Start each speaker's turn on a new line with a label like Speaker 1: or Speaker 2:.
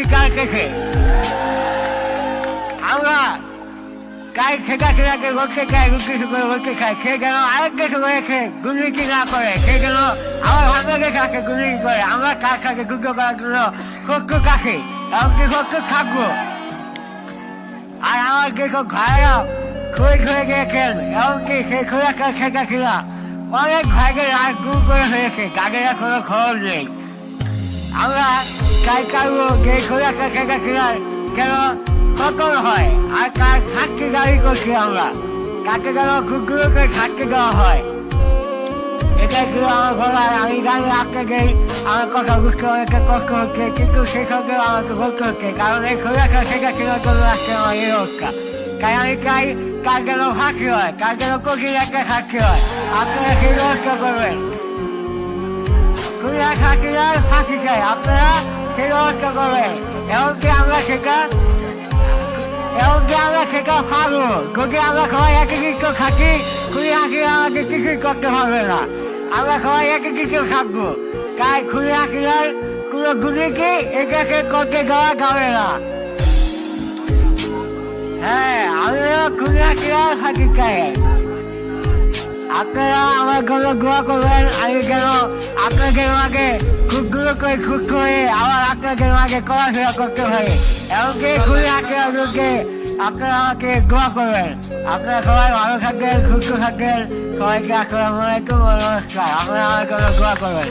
Speaker 1: কার কাছে আমরা কাই খেকা খেলাকে লোককে খাই কিছু করে লোককে খাই সে যেন আরেক কিছু করেছে দুর্নীতি না করে সে যেন আমার ভাবনাকে কাকে দুর্নীতি করে আমরা কার কাকে যুদ্ধ করার জন্য সত্য কাছে এমনকি সত্য থাকবো আর আমার যেসব ভাইরা খুঁড়ে খুঁড়ে গিয়েছেন এমনকি সেই খোলাকার খেকা খেলা অনেক ভাইদের আর দূর করে হয়েছে তাদের কোনো খবর নেই আমরা কাই কারো যে খোলাকার খেকা খেলার কেন কতল হয় আর কার সাক্ষী দাবি করছি আমরা কাকে যেন কুকুরো করে সাক্ষী দেওয়া হয় এটাই ছিল আমার বলার আমি জানি আপনাকে আমার কথা বুঝতে অনেকটা কষ্ট হচ্ছে কিন্তু সেসবকেও আমাকে বলতে হচ্ছে কারণ এই খোলাকার খেকা খেলার জন্য আজকে আমার এই অবস্থা তাই আমি চাই কার যেন ফাঁকি হয় কার যেন কঠিন একটা সাক্ষী হয় আপনারা সেই ব্যবস্থা করবেন খুলনা সাক্ষীরা ফাঁকি চাই আপনারা সেই ব্যবস্থা করবেন এমনকি আমরা সেটা পাবো যদি আমরা সবাই একই কিছু থাকি খুলি হাঁকিরা আমাকে কিছুই করতে পারবে না আমরা সবাই একই কিছু থাকবো তাই খুলি হাঁকিরার কোনো গুলিকে এটাকে করতে দেওয়া যাবে না হ্যাঁ আমিও খুলি হাঁকিরার ফাঁকি চাই আপনারা আমার জন্য দোয়া করবেন আমি যেন আপনাদের আগে খুব করে আবার আপনাদের আগে পড়াশোনা করতে পারি এমনকি খুবই আগে আপনারা আমাকে দোয়া করবেন আপনারা সবাই ভালো থাকবেন সুস্থ থাকবেন সবাইকে আসসালামু আলাইকুম নমস্কার আপনারা আমার জন্য দোয়া করবেন